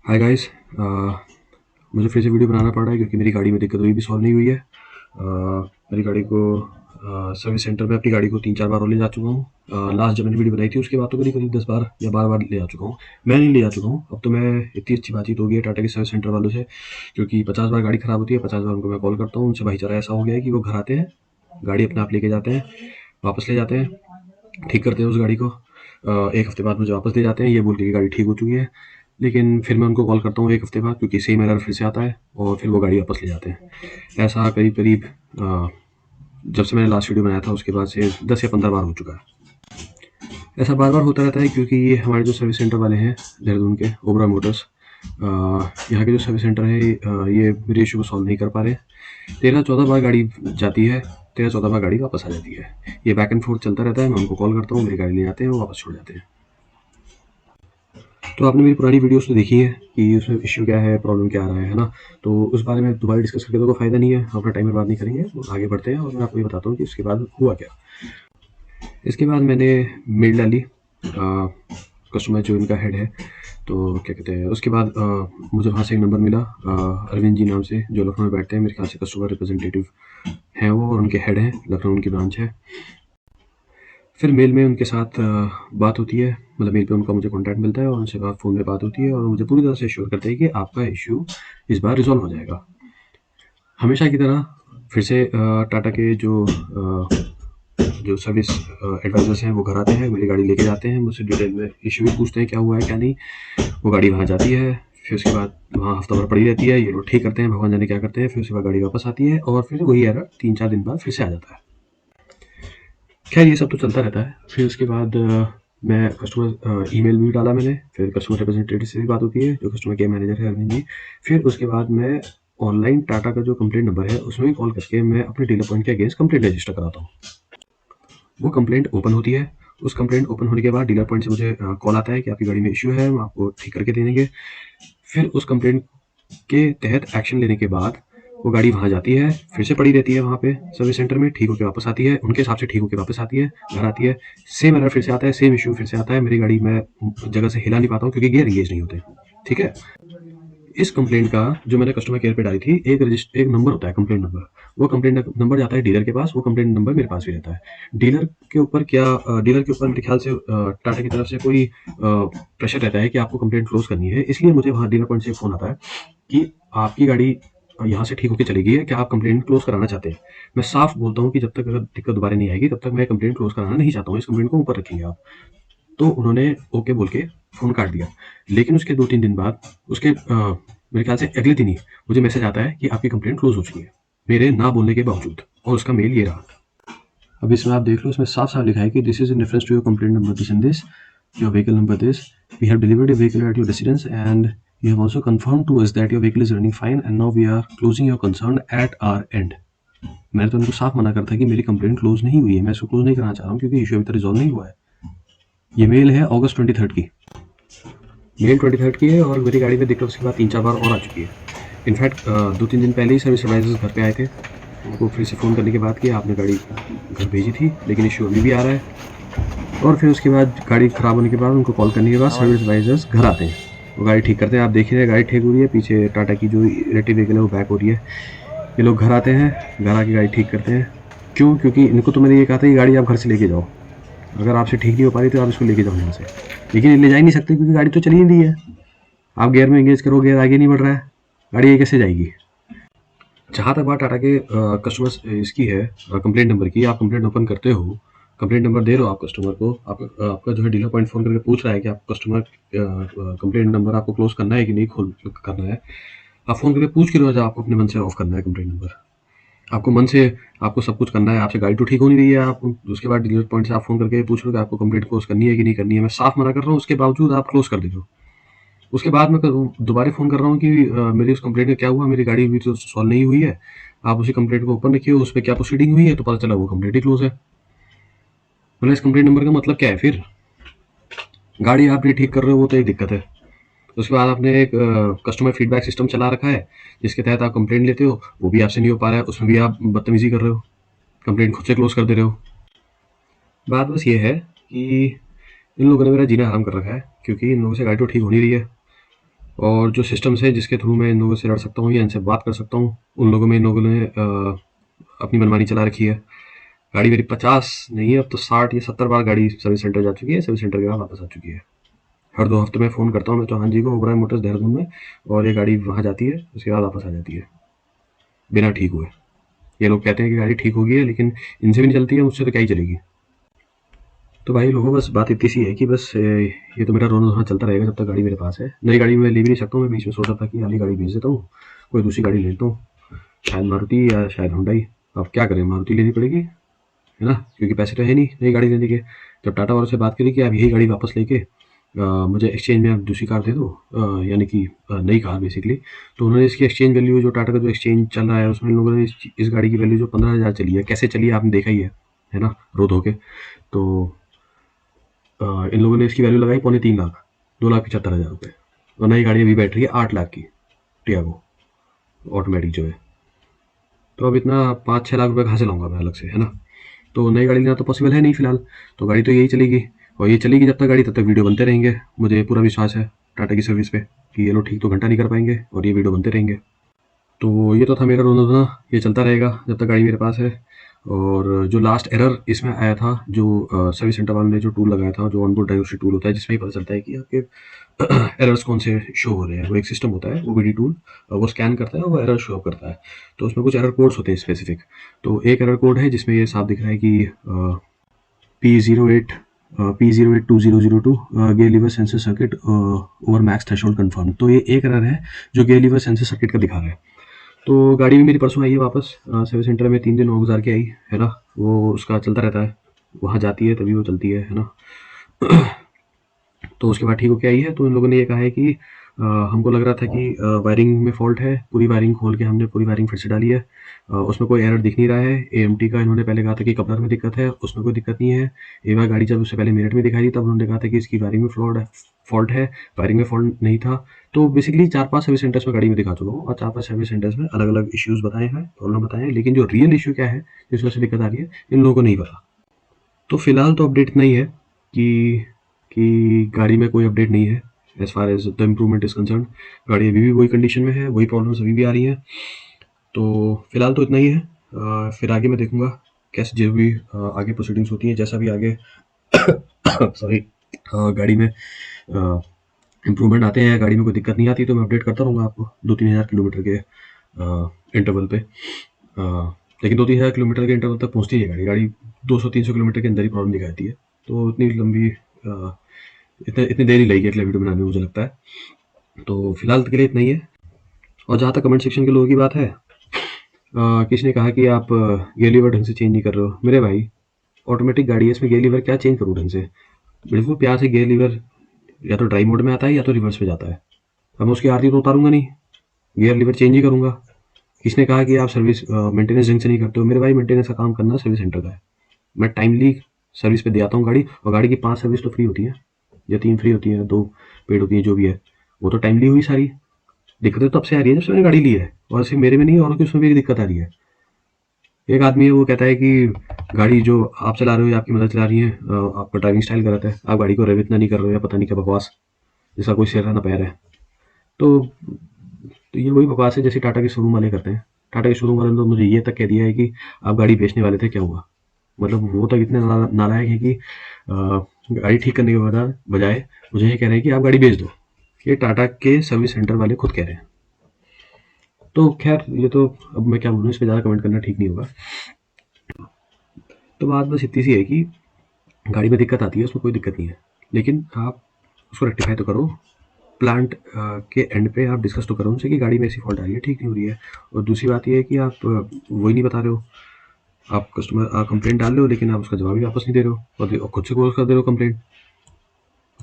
Hi guys. मुझे फिर से वीडियो बनाना पड़ रहा है क्योंकि मेरी गाड़ी में दिक्कत अभी भी सॉल्व नहीं हुई है। मेरी गाड़ी को सर्विस सेंटर में अपनी गाड़ी को 3-4 बार और ले जा चुका हूँ। लास्ट जब मैंने वीडियो बनाई थी उसके बाद तो करीब 10 बार या 12 बार ले जा चुका हूँ। मैं नहीं ले जा चुका हूँ, अब तो मैं इतनी अच्छी बातचीत हो गई है टाटा के सर्विस सेंटर वालों से, क्योंकि 50 बार गाड़ी ख़राब होती है, 50 बार उनको मैं कॉल करता हूँ। उनसे भाईचारा ऐसा हो गया है कि वो घर आते हैं, गाड़ी अपने आप लेके जाते हैं, वापस ले जाते हैं, ठीक करते हैं उस गाड़ी को। 1 हफ़्ते बाद मुझे वापस ले जाते हैं ये बोल के कि गाड़ी ठीक हो चुकी है। लेकिन फिर मैं उनको कॉल करता हूँ 1 हफ़्ते बाद, क्योंकि सेम एरर फिर से आता है और फिर वो गाड़ी वापस ले जाते हैं। ऐसा करीब-करीब जब से मैंने लास्ट वीडियो बनाया था उसके बाद से 10 या 15 बार हो चुका है। ऐसा बार-बार होता रहता है क्योंकि ये हमारे जो सर्विस सेंटर वाले हैं देहरादून के, ओबरा मोटर्स, यहाँ के जो सर्विस सेंटर है ये मेरे इश्यू को सॉल्व नहीं कर पा रहे। 13-14 बार गाड़ी जाती है, 13-14 बार गाड़ी वापस आ जाती है। ये बैक एंड फोर्थ चलता रहता है। मैं उनको कॉल करता हूँ, मेरी गाड़ी ले आते हैं, वो वापस छोड़ जाते हैं। तो आपने मेरी पुरानी वीडियोस तो देखी है कि उसमें इश्यू क्या है, प्रॉब्लम क्या आ रहा है ना? तो उस बारे में दोबारा डिस्कस करके तो कोई फ़ायदा नहीं है, अपना टाइम बर्बाद नहीं करेंगे, आगे बढ़ते हैं और मैं आपको ये बताता हूँ कि उसके बाद हुआ क्या। इसके बाद मैंने मेल डाली कस्टमर जो इनका हेड है, तो क्या कहते हैं, उसके बाद मुझे वहाँ से एक नंबर मिला अरविंद जी नाम से, जो लखनऊ में बैठते हैं, मेरे ख्याल से कस्टमर रिप्रेजेंटेटिव हैं वो, और उनके हेड हैं, लखनऊ उनकी ब्रांच है। फिर मेल में उनके साथ बात होती है, मतलब मेल पे उनका मुझे कॉन्टैक्ट मिलता है और उनसे बात फ़ोन पे बात होती है और मुझे पूरी तरह से एश्योर करते हैं कि आपका इश्यू इस बार रिज़ॉल्व हो जाएगा। हमेशा की तरह फिर से टाटा के जो सर्विस एडवाइज़र्स हैं वो घर आते हैं, मेरी गाड़ी लेके जाते हैं, मुझसे डिटेल में इश्यू भी पूछते हैं क्या हुआ है क्या नहीं। वो गाड़ी वहाँ जाती है, फिर उसके बाद वहाँ हफ़्ता भर पड़ी रहती है, ये लोग ठीक करते हैं, भगवान जाने क्या करते हैं, फिर उसके बाद गाड़ी वापस आती है और फिर वही एरर 3-4 दिन बाद फिर से आ जाता है। खैर ये सब तो चलता रहता है। फिर उसके बाद मैं कस्टमर ईमेल भी डाला मैंने, फिर कस्टमर रिप्रेजेंटेटिव से भी बात होती है, जो कस्टमर केयर मैनेजर है अरविंद जी। फिर उसके बाद मैं ऑनलाइन टाटा का जो कंप्लेंट नंबर है उसमें भी कॉल करके मैं अपने डीलर पॉइंट के अगेंस्ट कंप्लेंट रजिस्टर कराता हूँ। वो कंप्लेंट ओपन होती है, उस कंप्लेंट ओपन होने के बाद डीलर पॉइंट से मुझे कॉल आता है कि आपकी गाड़ी में इश्यू है, हम आपको ठीक करके दे देंगे। फिर उस कंप्लेंट के तहत एक्शन लेने के बाद वो गाड़ी वहाँ जाती है, फिर से पड़ी रहती है वहाँ पे सर्विस सेंटर में, ठीक होके वापस आती है, उनके हिसाब से ठीक होके वापस आती है, घर आती है, सेम एरर फिर से आता है, सेम इश्यू फिर से आता है, मेरी गाड़ी मैं जगह से हिला नहीं पाता हूँ क्योंकि गियर एंगेज नहीं होते। ठीक है? इस कंप्लेंट का जो मैंने कस्टमर केयर पे डाली थी, एक नंबर होता है कंप्लेंट नंबर, वो कंप्लेंट नंबर जाता है डीलर के पास, वो कंप्लेंट नंबर मेरे पास भी रहता है। डीलर के ऊपर मेरे ख्याल से टाटा की तरफ से कोई प्रेशर रहता है कि आपको कंप्लेंट क्लोज करनी है, इसलिए मुझे वहाँ डीलर पॉइंट से फ़ोन आता है कि आपकी गाड़ी यहाँ से ठीक होके चली गई है, क्या आप कंप्लेंट क्लोज कराना चाहते हैं? मैं साफ बोलता हूँ कि जब तक अगर दिक्कत दोबारा नहीं आएगी तब तक मैं कंप्लेंट क्लोज कराना नहीं चाहता हूँ, इस कंप्लेंट को ऊपर रखेंगे आप। तो उन्होंने ओके बोल के फ़ोन काट दिया। लेकिन उसके 2-3 दिन बाद मेरे ख्याल से अगले दिन ही मुझे मैसेज आता है कि आपकी कंप्लेंट क्लोज़ हो चुकी है, मेरे ना बोलने के बावजूद, और उसका मेल ये रहा। अब इसमें आप देख लो, इसमें साफ-साफ लिखा है कि this is in reference to your complaint number this and this, your vehicle number this, we have delivered your vehicle at your residence and you have also confirmed to us that your vehicle is running fine and now we are closing your concern at our end. मैंने तो उनको साफ मना करा था कि मेरी complaint close नहीं हुई है, मैं इसको क्लोज़ नहीं कराना चाह रहा हूँ क्योंकि इश्यू अभी तक रिज़ॉल्व नहीं हुआ है। ये मेल है अगस्त 23 की। मेल 23 की है और मेरी गाड़ी में दिक्कत उसके बाद 3-4 बार और आ चुकी है। इनफैक्ट 2-3 दिन पहले ही सर्विस एडवाइज़र्स घर पे आए थे। उनको फिर से फ़ोन करने के बाद कि आपने गाड़ी घर भेजी थी, लेकिन इश्यू अभी भी आ रहा है। और फिर उसके बाद गाड़ी ख़राब होने के बाद उनको कॉल करने के बाद सर्विस एडवाइज़र्स घर आते हैं। वो गाड़ी ठीक करते हैं, आप देख ही रहे हैं गाड़ी ठीक हो रही है, पीछे टाटा की जो इलेक्ट्रिक व्हीकल है वो बैक हो रही है। ये लोग घर आते हैं, घर आके गाड़ी ठीक करते हैं। क्यों? क्योंकि इनको तो मैंने ये कहा था कि गाड़ी आप घर से लेके जाओ। अगर आपसे ठीक नहीं हो पा रही तो आप इसको लेके जाओ यहाँ से। लेकिन ये ले जा ही नहीं सकते क्योंकि गाड़ी तो चली ही नहीं है। आप गियर में एंगेज करो, गियर आगे नहीं बढ़ रहा है, गाड़ी ये कैसे जाएगी? जहाँ तक बात टाटा के कस्टमर्स इसकी है, कंप्लेंट नंबर की, आप कंप्लेंट ओपन करते हो, कंप्लेंट नंबर दे रहे हो आप कस्टमर को, आपका जो है डीलर पॉइंट फ़ोन करके पूछ रहा है कि आप कस्टमर कंप्लेंट नंबर आपको क्लोज करना है कि नहीं खोल करना है। आप फ़ोन करके पूछ के रहे हो जब आपको अपने मन से ऑफ करना है कंप्लेंट नंबर। आपको मन से आपको सब कुछ करना है, आपसे गाड़ी तो ठीक हो नहीं रही है, आप उसके बाद डीलर पॉइंट से आप फ़ोन करके पूछ रहे हो कि आपको कंप्लेंट क्लोज करनी है कि नहीं करनी है। मैं साफ मना कर रहा हूँ, उसके बावजूद आप क्लोज कर दे रहे हो। उसके बाद मैं दोबारा फ़ोन कर रहा हूँ कि मेरी उस कंप्लेंट का क्या हुआ, मेरी गाड़ी अभी तो सॉल्व नहीं हुई है, आप उसी कंप्लेंट को ओपन रखिए, उस पे क्या प्रोसीडिंग हुई है, तो पता चला वो कंप्लेंट ही क्लोज़ है। मतलब इस कंप्लेंट नंबर का मतलब क्या है फिर? गाड़ी आप नहीं ठीक कर रहे हो वो तो एक दिक्कत है। उसके बाद आपने एक कस्टमर फीडबैक सिस्टम चला रखा है, जिसके तहत आप कंप्लेंट लेते हो, वो भी आपसे नहीं हो पा रहा है, उसमें भी आप बदतमीज़ी कर रहे हो, कंप्लेंट खुद से क्लोज़ कर दे रहे हो। बात बस ये है कि इन लोगों ने मेरा जीना हराम कर रखा है, क्योंकि इन लोगों से गाड़ी तो ठीक हो नहीं रही है। और जो सिस्टम्स है जिसके थ्रू मैं इन लोगों से लड़ सकता हूँ या इनसे बात कर सकता हूँ, उन लोगों में इन लोगों ने अपनी मनमानी चला रखी है। गाड़ी मेरी 50 नहीं, अब तो 60 या 70 बार गाड़ी सर्विस सेंटर जा चुकी है, सर्विस सेंटर के बाद वापस आ चुकी है। हर 2 हफ्ते में फ़ोन करता हूँ मैं चौहान जी को, ओबराय मोटर्स देहरादून में, और ये गाड़ी वहाँ जाती है, उसके बाद वापस आ जाती है बिना ठीक हुए। ये लोग कहते हैं कि गाड़ी ठीक हो गई है, लेकिन इनसे भी नहीं चलती है, मुझसे तो क्या ही चलेगी। तो भाई लोगों, बस बात इतनी सी है कि बस ये तो मेरा रोना धोना चलता रहेगा जब तक गाड़ी मेरे पास है। नई गाड़ी मैं ले भी नहीं सकता हूँ। मैं बीच में सोचा था कि वाली गाड़ी बेच देता हूँ, कोई दूसरी गाड़ी ले लेता हूँ, शायद मारुति या शायद हुंडई। अब क्या करें, मारुति लेनी पड़ेगी, है ना, क्योंकि पैसे तो है नहीं नई गाड़ी लेने के। जब टाटा वालों से बात करी कि आप यही गाड़ी वापस लेके मुझे एक्सचेंज में आप दूसरी कार दे दो, यानी कि नई कार बेसिकली, तो उन्होंने इसकी एक्सचेंज वैल्यू, जो टाटा का जो एक्सचेंज चल रहा है उसमें इन लोगों ने इस गाड़ी की वैल्यू जो 15,000 चली है, कैसे चली है आपने देखा ही है ना, रो धो के। तो इन लोगों ने इसकी वैल्यू लगाई 2.25 लाख, 2,75,000 रुपये। और नई गाड़ी अभी बैठ रही है 8 लाख की, टियागो ऑटोमेटिक जो है। तो अब इतना 5-6 लाख रुपये कहाँ से लाऊंगा मैं अलग से, है ना। तो नई गाड़ी लेना तो पॉसिबल है नहीं फिलहाल, तो गाड़ी तो यही चलेगी। और ये चलेगी जब तक गाड़ी, तब तक वीडियो बनते रहेंगे। मुझे पूरा विश्वास है टाटा की सर्विस पे कि ये लोग ठीक तो घंटा नहीं कर पाएंगे और ये वीडियो बनते रहेंगे। तो ये तो था मेरा रोना धोना, ये चलता रहेगा जब तक गाड़ी मेरे पास है। और जो लास्ट एरर इसमें आया था, जो सर्विस सेंटर वालों ने जो टूल लगाया था, जो ऑनबोर्ड डायग्नोस्टिक टूल होता है, जिसमें ही पता चलता है कि आपके एरर्स कौन से शो हो रहे हैं। वो एक सिस्टम होता है ओबीडी टूल, वो स्कैन करता है, वो एरर शो करता है। तो उसमें कुछ एरर कोड्स होते हैं स्पेसिफिक। तो एक एरर कोड है जिसमें ये साफ दिख रहा है कि P08 P082002 gear lever sensor circuit over max threshold confirm. तो ये एक एरर है जो गियर लीवर सेंसर सर्किट का दिखा रहा है। तो गाड़ी भी मेरी परसों आई है वापस, सर्विस सेंटर में 3 दिन और गुजार के आई, है ना। वो उसका चलता रहता है, वहाँ जाती है तभी वो चलती है ना। तो उसके बाद ठीक होके आई है। तो इन लोगों ने ये कहा है कि हमको लग रहा था कि वायरिंग में फ़ॉल्ट है, पूरी वायरिंग खोल के हमने पूरी वायरिंग फिर से डाली है, उसमें कोई एरर दिख नहीं रहा है। एएमटी का इन्होंने पहले कहा था कि कपलर में दिक्कत है, उसमें कोई दिक्कत नहीं है। एक बार गाड़ी जब उससे पहले मेरठ में दिखाई थी, तब उन्होंने कहा था कि इसकी वायरिंग में फ़ॉल्ट है, वायरिंग में फ़ॉल्ट नहीं था। तो बेसिकली 4-5 सर्विस सेंटर्स में गाड़ी में दिखा चुका हूँ, और 4-5 सर्विस सेंटर्स में अलग-अलग इश्यूज़ बताए हैं, प्रॉब्लम बताए हैं, लेकिन जो रियल इश्यू क्या है, जिस वजह से दिक्कत आ रही है, इन लोगों को नहीं पता। तो फिलहाल तो अपडेट इतना ही है कि गाड़ी में कोई अपडेट नहीं है as far as the improvement is concern. गाड़ी अभी भी वही कंडीशन में है, वही प्रॉब्लम्स अभी भी आ रही हैं। तो फिलहाल तो इतना ही है। फिर आगे मैं देखूँगा कैसे जो भी आगे प्रोसीडिंग्स होती हैं, जैसा भी आगे सॉरी गाड़ी में इम्प्रूवमेंट आते हैं, गाड़ी में कोई दिक्कत नहीं आती, तो मैं अपडेट करता रहूँगा आपको 2-3 हज़ार किलोमीटर के इंटरवल पे। लेकिन 2-3 हज़ार किलोमीटर के इंटरवल तक पहुँचती है गाड़ी। गाड़ी 200-300 किलोमीटर के अंदर ही प्रॉब्लम दिखाती है। तो इतनी लंबी इतनी देर ही लगेगी अगले वीडियो बनाने में, मुझे लगता है। तो फिलहाल के लिए इतना ही है। और जहाँ तक कमेंट सेक्शन के लोगों की बात है, किसी ने कहा कि आप गियर लीवर ढंग से चेंज नहीं कर रहे हो। मेरे भाई, ऑटोमेटिक गाड़ी है, इसमें गियर लीवर क्या चेंज करूँ ढंग से। बिल्कुल प्यार से गियर लीवर या तो ड्राइव मोड में आता है या तो रिवर्स में जाता है। अब मैं उसकी आरती तो उतारूंगा नहीं, गियर लीवर चेंज ही करूंगा। किसने कहा कि आप सर्विस मेंटेनेंस ढंग से नहीं करते हो। मेरे भाई, मेंटेनेंस का काम करना सर्विस सेंटर का है। मैं टाइमली सर्विस पे दे आता हूँ गाड़ी, और गाड़ी की 5 सर्विस तो फ्री होती है, या 3 फ्री होती है, 2 पेड होती है, जो भी है वो तो टाइमली हुई सारी। दिक्कतें तो अब से आ रही है जब से मैंने गाड़ी ली है, और सिर्फ मेरे में नहीं, औरों की उसमें भी दिक्कत आ रही है। एक आदमी है, वो कहता है कि गाड़ी जो आप चला रहे हो या आपकी मदद चला रही है, आपका ड्राइविंग स्टाइल गलत है, आप गाड़ी को रेव इतना नहीं कर रहे हो, या पता नहीं क्या बकवास, जिसका कोई सिर ना पैर है। तो ये वही बकवास है जैसे टाटा के शोरूम वाले करते हैं। टाटा के शोरूम वाले ने तो मुझे ये तक कह दिया है कि आप गाड़ी बेचने वाले थे, क्या हुआ। मतलब वो तक इतने नालायक है कि गाड़ी ठीक करने के बजाय मुझे ये कह रहे हैं कि आप गाड़ी बेच दो। ये टाटा के सर्विस सेंटर वाले खुद कह रहे हैं। तो खैर, ये तो अब मैं क्या बोलूँ, इस पर ज़्यादा कमेंट करना ठीक नहीं होगा। तो बात बस इतनी सी है कि गाड़ी में दिक्कत आती है, उसमें कोई दिक्कत नहीं है, लेकिन आप उसको रेक्टिफाई तो करो। प्लांट के एंड पे आप डिस्कस तो करो उनसे कि गाड़ी में ऐसी फॉल्ट आ रही है, ठीक नहीं हो रही है। और दूसरी बात ये है कि आप वही नहीं बता रहे हो। आप कस्टमर कंप्लेंट डाल रहे हो, लेकिन आप उसका जवाब ही वापस नहीं दे रहे हो, और खुद से क्लोज कर दे रहे हो कंप्लेंट।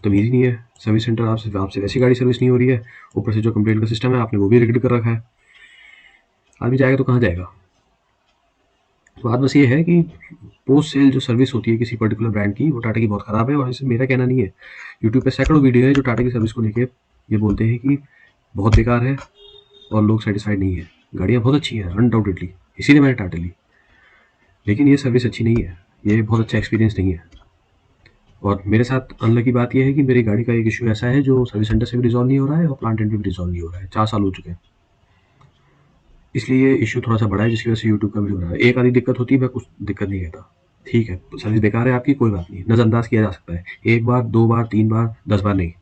तमीज़ ही नहीं है। सर्विस सेंटर आपसे वैसी गाड़ी सर्विस नहीं हो रही है, ऊपर से जो कंप्लेंट का सिस्टम है आपने वो भी रिगेड कर रखा है। आदमी जाएगा तो कहाँ जाएगा। बात बस ये है कि पोस्ट सेल जो सर्विस होती है किसी पर्टिकुलर ब्रांड की, वो टाटा की बहुत ख़राब है। और इसे मेरा कहना नहीं है, यूट्यूब पे सैकड़ों वीडियो है जो टाटा की सर्विस को लेके ये बोलते हैं कि बहुत बेकार है और लोग सेटिस्फाइड नहीं है। गाड़ियाँ बहुत अच्छी हैं अनडाउटेडली, इसीलिए मैंने टाटा ली, लेकिन ये सर्विस अच्छी नहीं है, ये बहुत अच्छा एक्सपीरियंस नहीं है। और मेरे साथ अनलकी बात ये है कि मेरी गाड़ी का एक इश्यू ऐसा है जो सर्विस सेंटर से भी रिज़ॉल्व नहीं हो रहा है और प्लांट एंड पे भी रिज़ॉल्व नहीं हो रहा है। 4 साल हो चुके हैं। इसलिए ये इश्यू थोड़ा-सा बड़ा है जिसकी वजह से यूट्यूब का वीडियो बना रहा है। एक आधी दिक्कत होती है, मैं कुछ दिक्कत नहीं कहता। ठीक है, सर्विस बेकार है आपकी, कोई बात नहीं, नज़रअंदाज किया जा सकता है। 1 बार, 2 बार, 3 बार, 10 बार नहीं।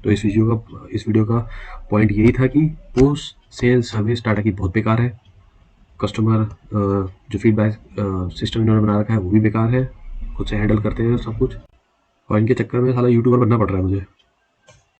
तो इस वीडियो का पॉइंट यही था कि पोस्ट सेल सर्विस टाटा की बहुत बेकार है। कस्टमर जो फीडबैक सिस्टम इन्होंने बना रखा है वो भी बेकार है। खुद से हैंडल करते हैं सब कुछ और इनके चक्कर में साला यूट्यूबर बनना पड़ रहा है मुझे।